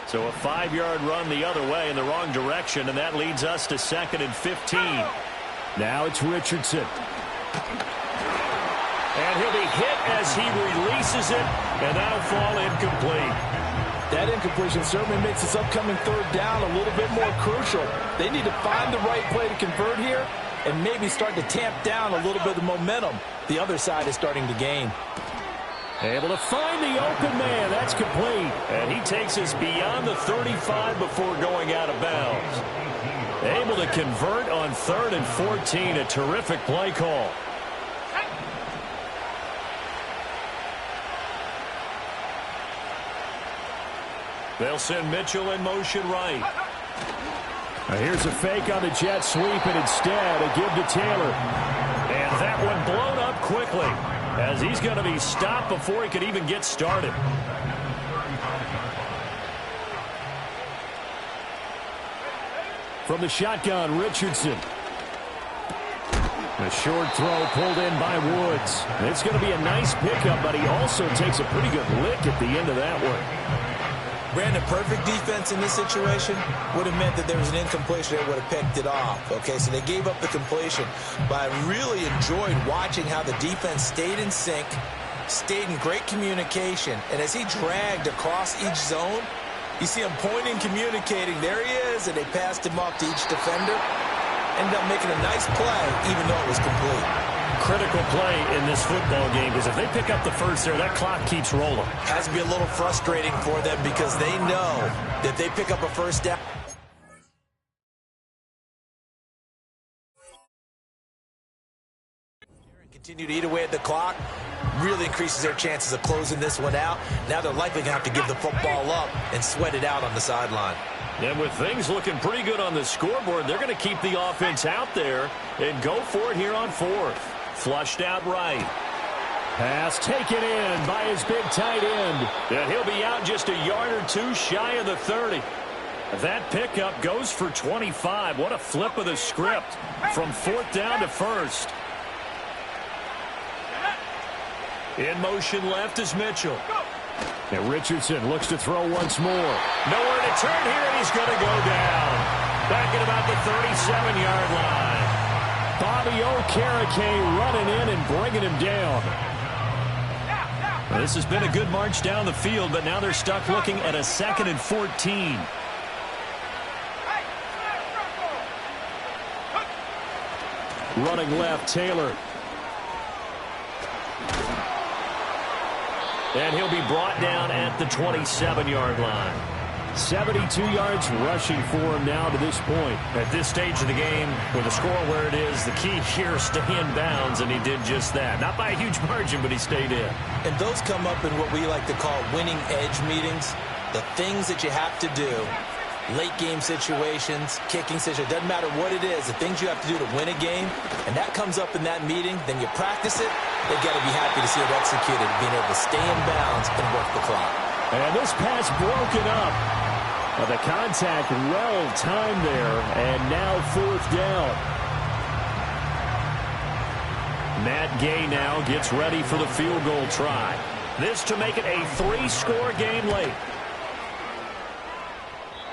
So a 5-yard run the other way in the wrong direction, and that leads us to 2nd and 15. Now it's Richardson. And he'll be hit as he releases it, and that'll fall incomplete. That incompletion certainly makes this upcoming 3rd down a little bit more crucial. They need to find the right play to convert here and maybe start to tamp down a little bit of momentum the other side is starting to gain. Able to find the open man. That's complete. And he takes us beyond the 35 before going out of bounds. Able to convert on 3rd and 14. A terrific play call. They'll send Mitchell in motion right. Now here's a fake on the jet sweep, and instead a give to Taylor. And that one blown up quickly, as he's going to be stopped before he could even get started. From the shotgun, Richardson. A short throw pulled in by Woods. It's going to be a nice pickup, but he also takes a pretty good lick at the end of that one. Brandon, perfect defense in this situation would have meant that there was an incompletion. They would have picked it off. Okay, so they gave up the completion. But I really enjoyed watching how the defense stayed in sync, stayed in great communication. And as he dragged across each zone, you see him pointing, communicating. There he is, and they passed him off to each defender. Ended up making a nice play, even though it was complete. Critical play in this football game, because if they pick up the first there, that clock keeps rolling. Has to be a little frustrating for them because they know that they pick up a first down. Continue to eat away at the clock. Really increases their chances of closing this one out. Now they're likely going to have to give the football up and sweat it out on the sideline. And with things looking pretty good on the scoreboard, they're going to keep the offense out there and go for it here on 4th. Flushed out right. Pass taken in by his big tight end. And he'll be out just a yard or two shy of the 30. That pickup goes for 25. What a flip of the script from 4th down to 1st. In motion left is Mitchell. And Richardson looks to throw once more. Nowhere to turn here, and he's going to go down. Back at about the 37-yard line. Bobby Okereke running in and bringing him down. Well, this has been a good march down the field, but now they're stuck looking at a 2nd and 14. Running left, Taylor. And he'll be brought down at the 27-yard line. 72 yards rushing for him now to this point. At this stage of the game, with the score where it is, the key here is stay in bounds, and he did just that. Not by a huge margin, but he stayed in. And those come up in what we like to call winning edge meetings. The things that you have to do, late game situations, kicking situations, doesn't matter what it is, the things you have to do to win a game, and that comes up in that meeting, then you practice it, they've got to be happy to see it executed, being able to stay in bounds and work the clock. And this pass broken up. The contact well timed there, and now 4th down. Matt Gay now gets ready for the field goal try. This to make it a 3-score game late.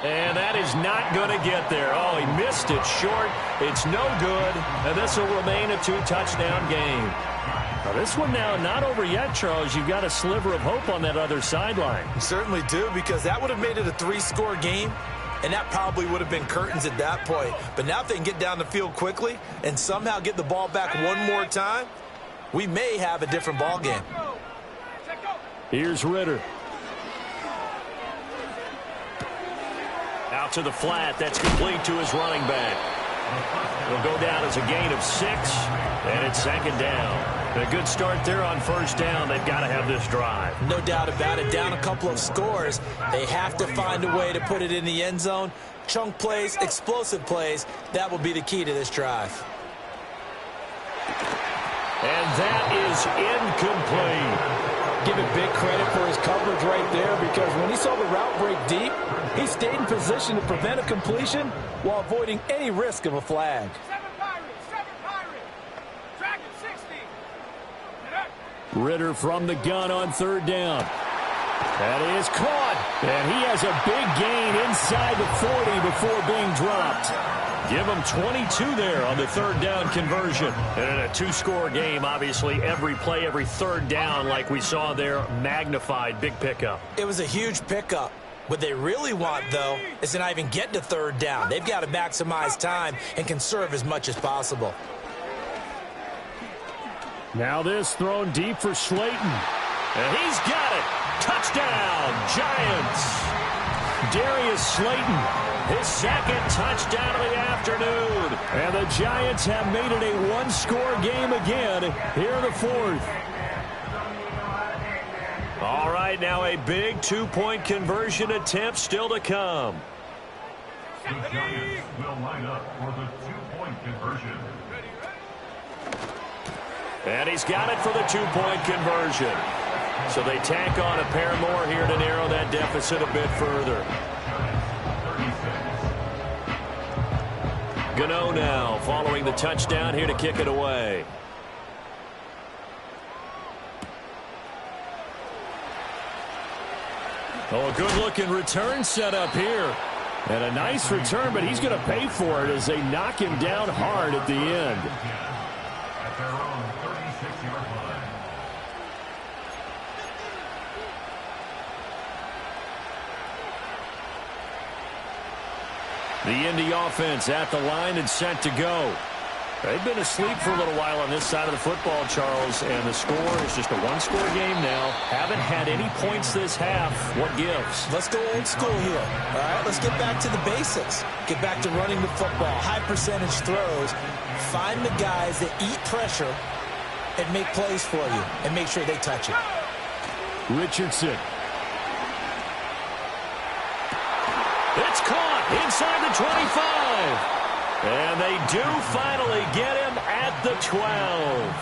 And that is not going to get there. Oh, he missed it short. It's no good, and this will remain a 2-touchdown game. Now this one now not over yet, Charles. You've got a sliver of hope on that other sideline. You certainly do, because that would have made it a 3-score game, and that probably would have been curtains at that point. But now if they can get down the field quickly and somehow get the ball back one more time, we may have a different ball game. Here's Ritter. Out to the flat. That's complete to his running back. It'll go down as a gain of 6, and it's 2nd down. A good start there on 1st down. They've got to have this drive. No doubt about it. Down a couple of scores. They have to find a way to put it in the end zone. Chunk plays, explosive plays. That will be the key to this drive. And that is incomplete. Give it big credit for his coverage right there, because when he saw the route break deep, he stayed in position to prevent a completion while avoiding any risk of a flag. 7 Pirates. Dragon 60. Ritter from the gun on 3rd down. That is caught. And he has a big gain inside the 40 before being dropped. Give him 22 there on the 3rd down conversion. And in a 2-score game, obviously, every play, every 3rd down, like we saw there, magnified. Big pickup. It was a huge pickup. What they really want, though, is to not even get to 3rd down. They've got to maximize time and conserve as much as possible. Now this thrown deep for Slayton. And he's got it. Touchdown, Giants. Darius Slayton, his second touchdown of the afternoon. And the Giants have made it a one-score game again here in the fourth. All right, now a big two-point conversion attempt still to come. The Giants will line up for the two-point conversion. And he's got it for the two-point conversion. So they tack on a pair more here to narrow that deficit a bit further. Gano now following the touchdown here to kick it away. Oh, a good-looking return set up here. And a nice return, but he's going to pay for it as they knock him down hard at the end. At their own 36-yard line. The Indy offense at the line and set to go. They've been asleep for a little while on this side of the football, Charles, and the score is just a one-score game now. Haven't had any points this half. What gives? Let's go old school here. All right, let's get back to the basics. Get back to running the football, high percentage throws. Find the guys that eat pressure and make plays for you and make sure they touch it. Richardson. It's caught inside the 25. And they do finally get him at the 12.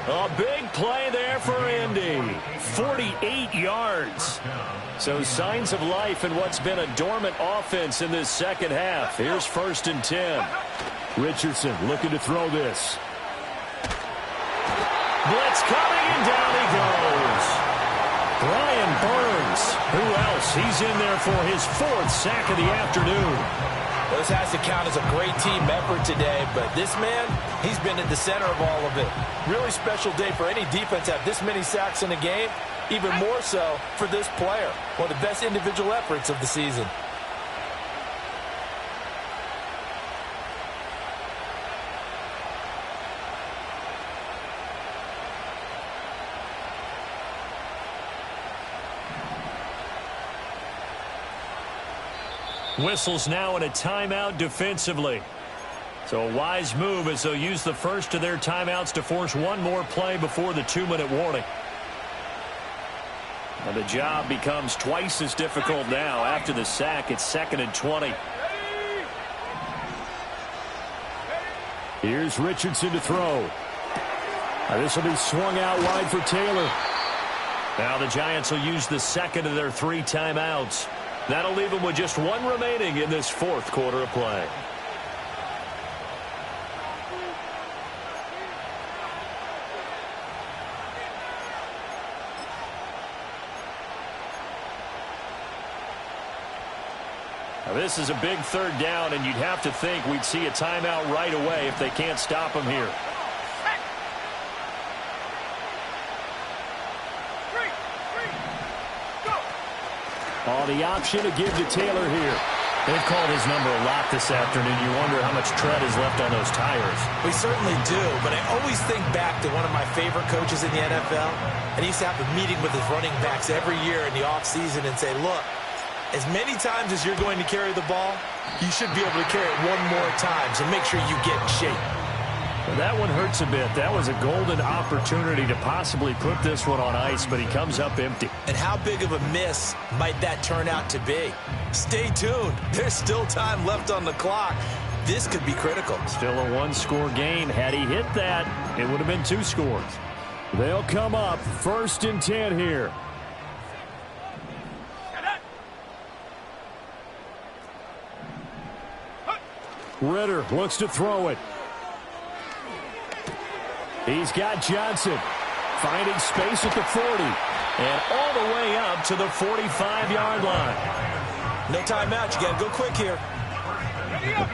A big play there for Indy. 48 yards. So signs of life in what's been a dormant offense in this second half. Here's 1st and 10. Richardson looking to throw this. Blitz coming, and down he goes. Brian Burns. Who else? He's in there for his 4th sack of the afternoon. Well, this has to count as a great team effort today, but this man, he's been at the center of all of it. Really special day for any defense to have this many sacks in a game, even more so for this player. One of the best individual efforts of the season. Whistles now in a timeout defensively. So a wise move as they'll use the first of their timeouts to force one more play before the 2-minute warning. And the job becomes twice as difficult now. After the sack, it's 2nd and 20. Here's Richardson to throw. This will be swung out wide for Taylor. Now the Giants will use the second of their 3 timeouts. That'll leave them with just 1 remaining in this 4th quarter of play. Now this is a big 3rd down, and you'd have to think we'd see a timeout right away if they can't stop him here. Oh, the option to give to Taylor here. They've called his number a lot this afternoon. You wonder how much tread is left on those tires. We certainly do, but I always think back to one of my favorite coaches in the NFL, and he used to have a meeting with his running backs every year in the offseason and say, look, as many times as you're going to carry the ball, you should be able to carry it 1 more time, so make sure you get in shape. Well, that one hurts a bit. That was a golden opportunity to possibly put this one on ice, but he comes up empty. And how big of a miss might that turn out to be? Stay tuned. There's still time left on the clock. This could be critical. Still a 1-score game. Had he hit that, it would have been 2 scores. They'll come up 1st and 10 here. Ritter looks to throw it. He's got Johnson finding space at the 40 and all the way up to the 45-yard line. No timeout. You got to go quick here.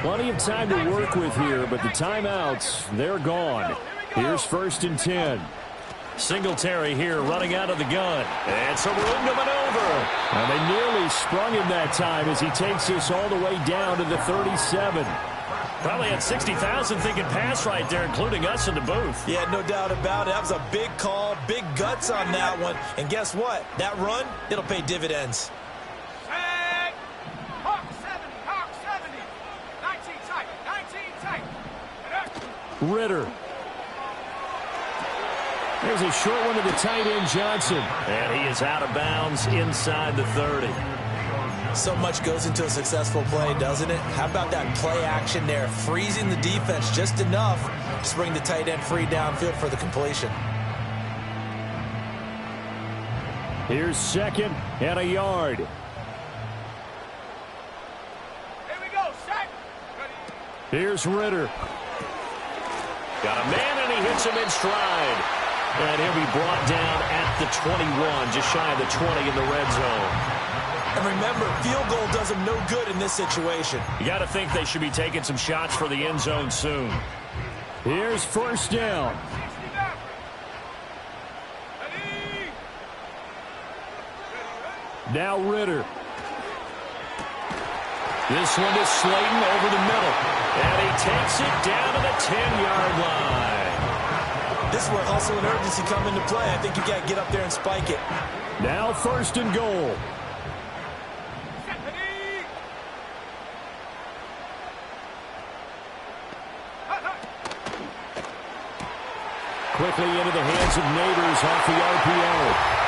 Plenty of time to work with here, but the timeouts, they're gone. Here's 1st and 10. Singletary here running out of the gun. And some room to maneuver. And they nearly sprung him that time as he takes this all the way down to the 37. Probably had 60,000 thinking pass right there, including us in the booth. Yeah, no doubt about it. That was a big call, big guts on that one. And guess what? That run, it'll pay dividends. Set. Hawk 70, Hawk 70. 19 tight, 19 tight. Ritter. There's a short one to the tight end, Johnson. And he is out of bounds inside the 30. So much goes into a successful play, doesn't it? How about that play action there? Freezing the defense just enough to bring the tight end free downfield for the completion. Here's 2nd and a yard. Here we go, set. Ready. Here's Ritter. Got a man, and he hits him in stride. And he'll be brought down at the 21, just shy of the 20 in the red zone. And remember, field goal does them no good in this situation. You got to think they should be taking some shots for the end zone soon. Here's 1st down. 60 down. Ready. Now Ritter. This one is Slayton over the middle. And he takes it down to the 10-yard line. This is where hustle and urgency come into play. I think you got to get up there and spike it. Now 1st and goal. Quickly into the hands of Neighbors off the RPO.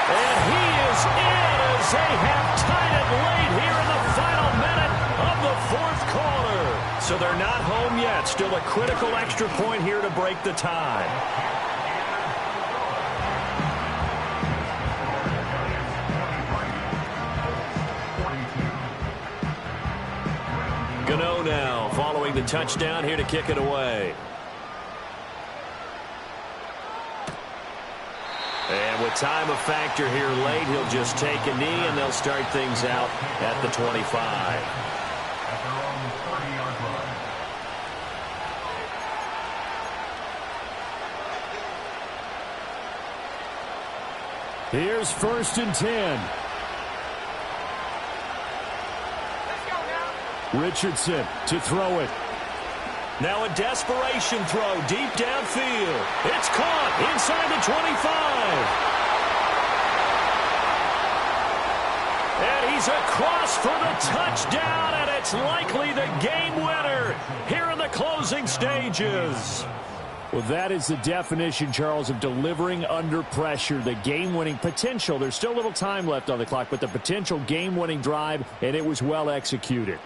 And he is in as they have tied it late here in the final minute of the 4th quarter. So they're not home yet. Still a critical extra point here to break the tie. Gano now following the touchdown here to kick it away. And with time a factor here late, he'll just take a knee, and they'll start things out at the 25. At their own 30-yard line. Here's 1st and 10. Let's go now. Richardson to throw it. Now a desperation throw deep downfield. It's caught inside the 25. And he's across for the touchdown, and it's likely the game winner here in the closing stages. Well, that is the definition, Charles, of delivering under pressure. The game-winning potential. There's still a little time left on the clock, but the potential game-winning drive, and it was well executed.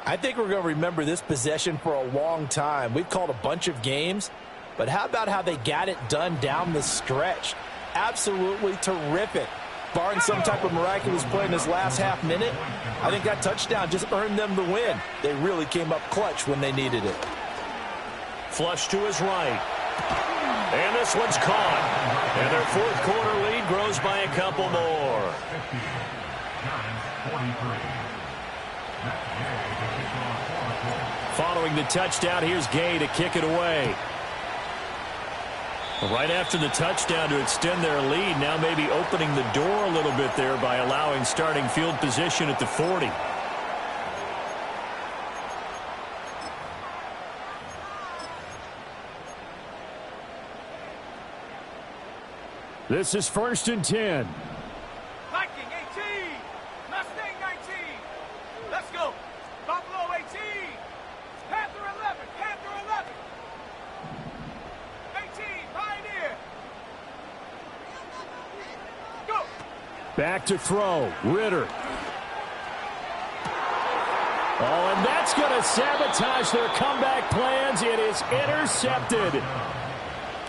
I think we're going to remember this possession for a long time. We've called a bunch of games, but how about how they got it done down the stretch? Absolutely terrific. Barring some type of miraculous play in this last half minute, I think that touchdown just earned them the win. They really came up clutch when they needed it. Flush to his right. And this one's caught. And their 4th quarter lead grows by a couple more. Following the touchdown, here's Gay to kick it away. Right after the touchdown to extend their lead, now maybe opening the door a little bit there by allowing starting field position at the 40. This is 1st and 10. Viking 18. Mustang 19. Let's go. Buffalo 18. Panther 11. Panther 11. 18. Pioneer. Go. Back to throw. Ritter. Oh, and that's going to sabotage their comeback plans. It is intercepted.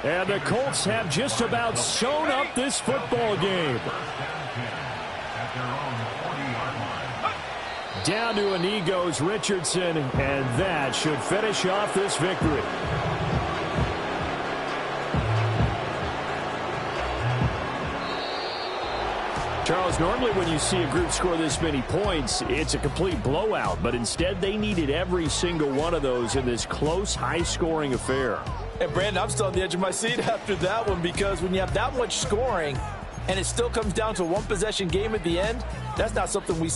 And the Colts have just about sewn up this football game. Down to a knee goes Richardson, and that should finish off this victory. Charles, normally when you see a group score this many points, it's a complete blowout. But instead, they needed every single one of those in this close, high-scoring affair. And, Brandon, I'm still on the edge of my seat after that one, because when you have that much scoring and it still comes down to a one-possession game at the end, that's not something we